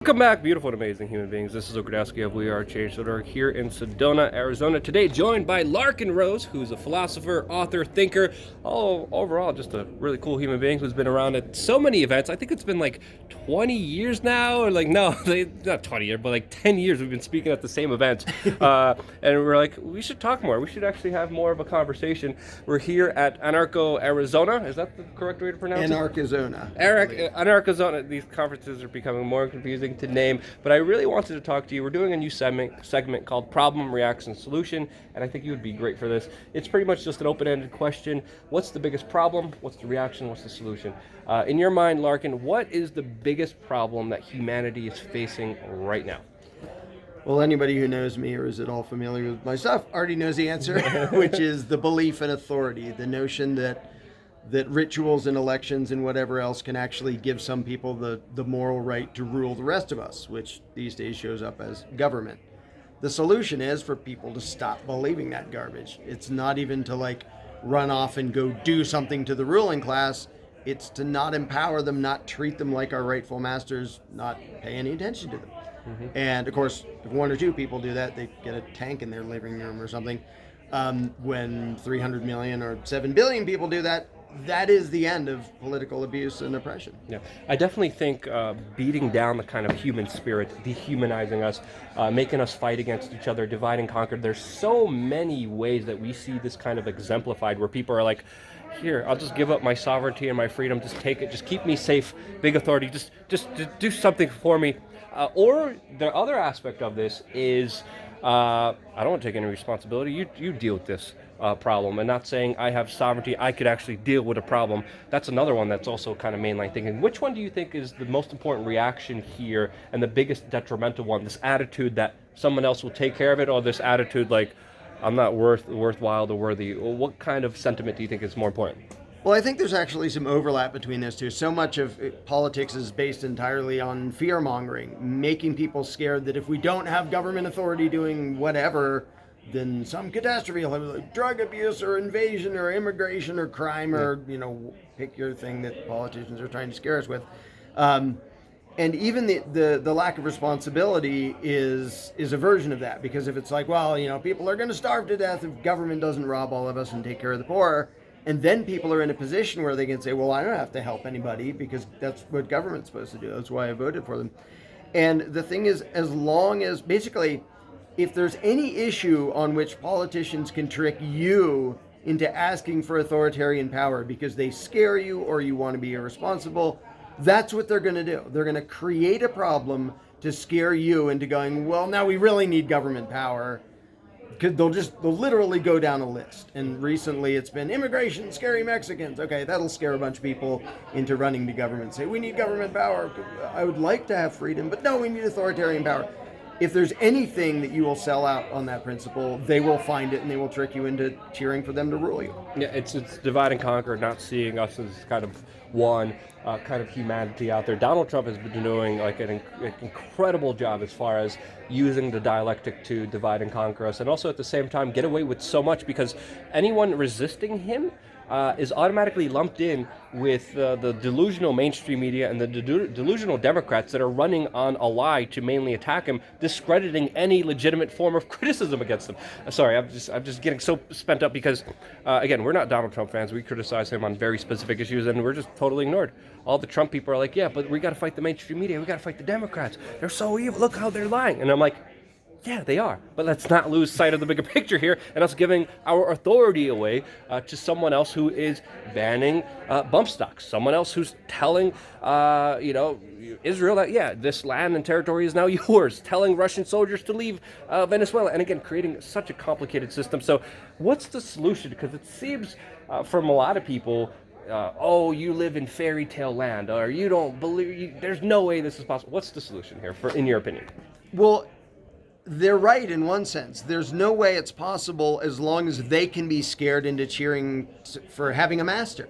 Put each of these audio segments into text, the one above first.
Welcome back, beautiful and amazing human beings. This is Okradowski of We Are here in Sedona, Arizona. Today, joined by Larkin Rose, who's a philosopher, author, thinker, overall just a really cool human being who's been around at so many events. I think it's been like 20 years now, or not 20 years, but like 10 years we've been speaking at the same event. And we're like, we should talk more. We should actually have more of a conversation. We're here at Anarcho, Arizona. Is that the correct way to pronounce it? Anarchozona. These conferences are becoming more confusing to name, but I really wanted to talk to you. We're doing a new segment called Problem, Reaction, Solution, and I think you would be great for this. It's pretty much just an open-ended question. What's the biggest problem? What's the reaction? What's the solution? In your mind, Larkin, what is the biggest problem that humanity is facing right now? Well, anybody who knows me or is at all familiar with my stuff already knows the answer, which is the belief in authority, the notion that rituals and elections and whatever else can actually give some people the moral right to rule the rest of us, which these days shows up as government. The solution is for people to stop believing that garbage. It's not even to run off and go do something to the ruling class. It's to not empower them, not treat them like our rightful masters, not pay any attention to them. Mm-hmm. And of course, if one or two people do that, they get a tank in their living room or something. When 300 million or 7 billion people do that, that is the end of political abuse and oppression. Yeah, I definitely think beating down the kind of human spirit, dehumanizing us, making us fight against each other, divide and conquer. There's so many ways that we see this kind of exemplified where people are like, here, I'll just give up my sovereignty and my freedom, just take it, just keep me safe, big authority, just do something for me. Or the other aspect of this is, I don't want to take any responsibility, you deal with this problem, and not saying I have sovereignty, I could actually deal with a problem. That's another one that's also kind of mainline thinking. Which one do you think is the most important reaction here and the biggest detrimental one? This attitude that someone else will take care of it, or this attitude like I'm not worthwhile or worthy? Or what kind of sentiment do you think is more important? Well, I think there's actually some overlap between those two. So much of politics is based entirely on fear-mongering, making people scared that if we don't have government authority doing whatever, then some catastrophe will have, like drug abuse or invasion or immigration or crime or, pick your thing that politicians are trying to scare us with. And even the lack of responsibility is a version of that, because if it's like, well, people are going to starve to death if government doesn't rob all of us and take care of the poor, and then people are in a position where they can say, well, I don't have to help anybody because that's what government's supposed to do. That's why I voted for them. And the thing is, as long as basically, if there's any issue on which politicians can trick you into asking for authoritarian power because they scare you or you want to be irresponsible, that's what they're going to do. They're going to create a problem to scare you into going, well, now we really need government power. Because they'll literally go down a list. And recently it's been immigration, scary Mexicans. Okay, that'll scare a bunch of people into running to government. Say, we need government power. I would like to have freedom, but no, we need authoritarian power. If there's anything that you will sell out on that principle, they will find it and they will trick you into cheering for them to rule you. Yeah, it's divide and conquer, not seeing us as kind of one kind of humanity out there. Donald Trump has been doing an incredible job as far as using the dialectic to divide and conquer us, and also at the same time get away with so much, because anyone resisting him is automatically lumped in with the delusional mainstream media and the delusional Democrats that are running on a lie to mainly attack him, discrediting any legitimate form of criticism against him. Sorry, I'm just getting so spent up because, again, we're not Donald Trump fans. We criticize him on very specific issues, and we're just totally ignored. All the Trump people are like, yeah, but we got to fight the mainstream media. We got to fight the Democrats. They're so evil. Look how they're lying. And I'm like, yeah, they are. But let's not lose sight of the bigger picture here and us giving our authority away to someone else who is banning bump stocks. Someone else who's telling, Israel that, yeah, this land and territory is now yours. Telling Russian soldiers to leave Venezuela. And again, creating such a complicated system. So what's the solution? Because it seems from a lot of people, you live in fairy tale land, or you don't believe, there's no way this is possible. What's the solution here, in your opinion? Well, they're right in one sense. There's no way it's possible as long as they can be scared into cheering for having a master.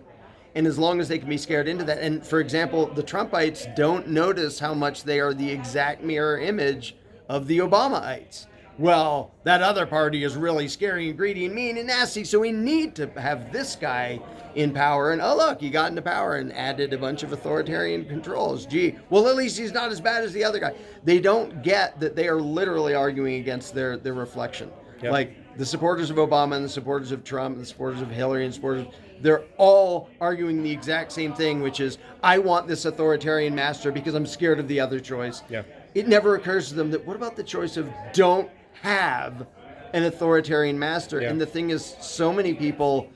And as long as they can be scared into that. And for example, the Trumpites don't notice how much they are the exact mirror image of the Obamaites. well, that other party is really scary and greedy and mean and nasty, so we need to have this guy in power. And oh, look, he got into power and added a bunch of authoritarian controls. Gee, well, at least he's not as bad as the other guy. They don't get that they are literally arguing against their reflection. Yep. Like the supporters of Obama and the supporters of Trump and the supporters of Hillary and supporters, they're all arguing the exact same thing, which is, I want this authoritarian master because I'm scared of the other choice. Yeah. It never occurs to them that what about the choice of don't have an authoritarian master? Yeah. And the thing is, so many people,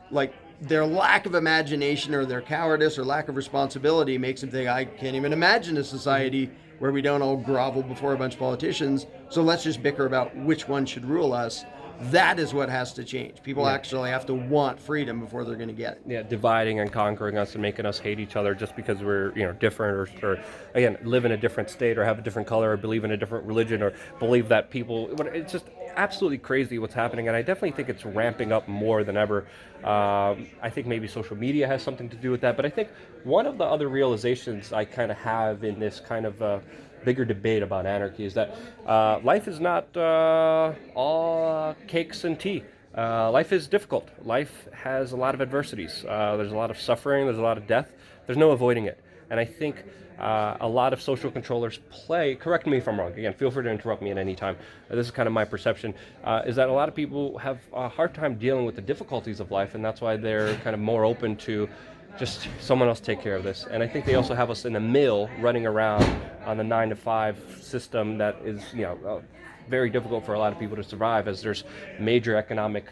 like, their lack of imagination or their cowardice or lack of responsibility makes them think, I can't even imagine a society where we don't all grovel before a bunch of politicians, so let's just bicker about which one should rule us. That is what has to change. People actually have to want freedom before they're going to get it. Yeah, dividing and conquering us and making us hate each other just because we're different or again live in a different state or have a different color or believe in a different religion or believe that people. It's just absolutely crazy what's happening, and I definitely think it's ramping up more than ever. I think maybe social media has something to do with that, but I think one of the other realizations I kind of have in this kind of bigger debate about anarchy is that life is not all cakes and tea. Life is difficult. Life has a lot of adversities. There's a lot of suffering. There's a lot of death. There's no avoiding it. And I think a lot of social controllers correct me if I'm wrong, again, feel free to interrupt me at any time. This is kind of my perception, is that a lot of people have a hard time dealing with the difficulties of life, and that's why they're kind of more open to just someone else take care of this. And I think they also have us in a mill running around on the 9-to-5 system that is, very difficult for a lot of people to survive, as there's major economic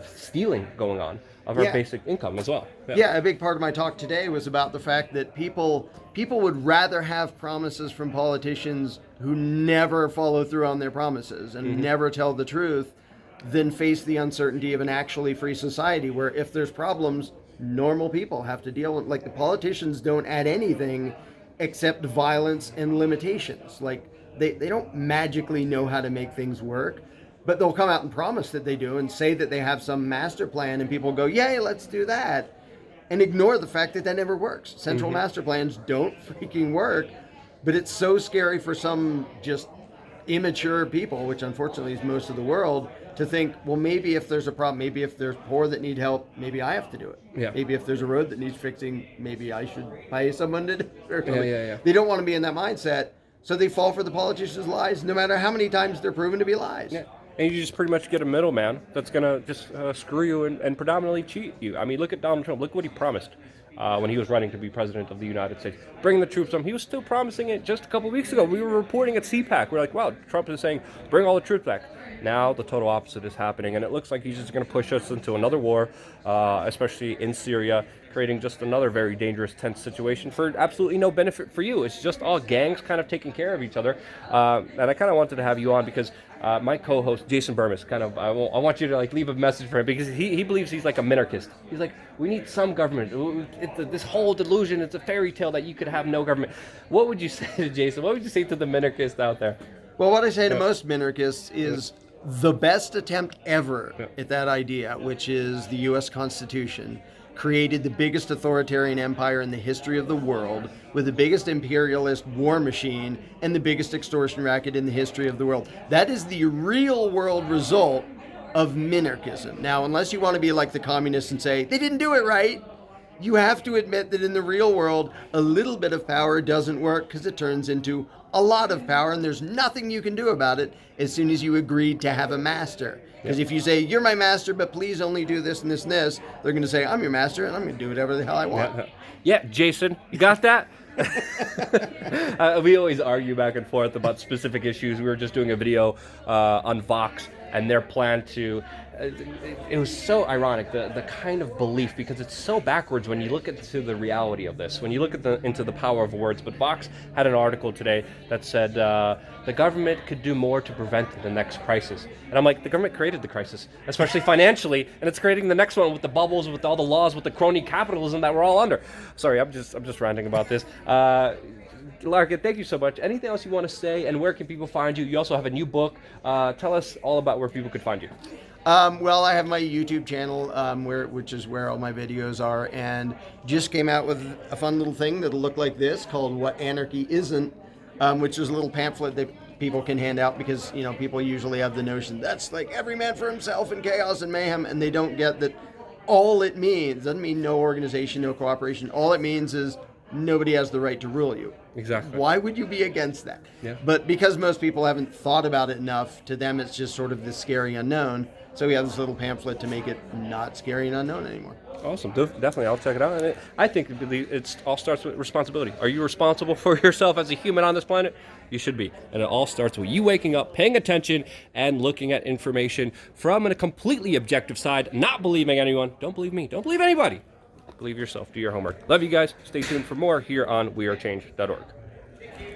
stealing going on of our basic income as well. Yeah, a big part of my talk today was about the fact that people would rather have promises from politicians who never follow through on their promises and never tell the truth than face the uncertainty of an actually free society where if there's problems, normal people have to deal with. Like, the politicians don't add anything except violence and limitations. Like, they don't magically know how to make things work, but they'll come out and promise that they do and say that they have some master plan, and people go, yay, let's do that, and ignore the fact that that never works. Central master plans don't freaking work, but it's so scary for some just immature people, which unfortunately is most of the world, to think, well, maybe if there's a problem, maybe if there's poor that need help, maybe I have to do it. Yeah. Maybe if there's a road that needs fixing, maybe I should pay someone to do it or something. Yeah. They don't want to be in that mindset, so they fall for the politicians' lies, no matter how many times they're proven to be lies. Yeah. And you just pretty much get a middleman that's going to just screw you and predominantly cheat you. I mean, look at Donald Trump. Look what he promised when he was running to be president of the United States. Bring the troops home. He was still promising it just a couple weeks ago. We were reporting at CPAC. We're like, wow, Trump is saying, bring all the troops back. Now the total opposite is happening, and it looks like he's just going to push us into another war, especially in Syria, creating just another very dangerous, tense situation for absolutely no benefit for you. It's just all gangs kind of taking care of each other. And I kind of wanted to have you on because my co-host, Jason Burmis, I want you to leave a message for him, because he believes he's like a minarchist. He's like, we need some government. This whole delusion, it's a fairy tale that you could have no government. What would you say to Jason? What would you say to the minarchist out there? Well, what I say to most minarchists is the best attempt ever at that idea, which is the U.S. Constitution, created the biggest authoritarian empire in the history of the world, with the biggest imperialist war machine and the biggest extortion racket in the history of the world. That is the real world result of minarchism. Now, unless you want to be like the communists and say, they didn't do it right, you have to admit that in the real world, a little bit of power doesn't work because it turns into a lot of power, and there's nothing you can do about it as soon as you agree to have a master. Because if you say, you're my master, but please only do this and this and this, they're going to say, I'm your master, and I'm going to do whatever the hell I want. Yeah, Jason, you got that? We always argue back and forth about specific issues. We were just doing a video on Vox and their plan to... it was so ironic, the kind of belief, because it's so backwards when you look into the reality of this, when you look at into the power of words. But Vox had an article today that said the government could do more to prevent the next crisis. And I'm like, the government created the crisis, especially financially, and it's creating the next one with the bubbles, with all the laws, with the crony capitalism that we're all under. Sorry, I'm just ranting about this. Larkin, thank you so much. Anything else you want to say, and where can people find you? You also have a new book. Tell us all about where people could find you. Well, I have my YouTube channel, which is where all my videos are, and just came out with a fun little thing that'll look like this called What Anarchy Isn't, which is a little pamphlet that people can hand out, because people usually have the notion that's like every man for himself and chaos and mayhem, and they don't get that all it means doesn't mean no organization, no cooperation. All it means is nobody has the right to rule you. Exactly. Why would you be against that? Yeah. But because most people haven't thought about it enough, to them it's just sort of this scary unknown. So we have this little pamphlet to make it not scary and unknown anymore. Awesome. Definitely, I'll check it out. And I think it all starts with responsibility. Are you responsible for yourself as a human on this planet? You should be. And it all starts with you waking up, paying attention, and looking at information from a completely objective side, not believing anyone. Don't believe me. Don't believe anybody. Believe yourself. Do your homework. Love you guys. Stay tuned for more here on wearechange.org.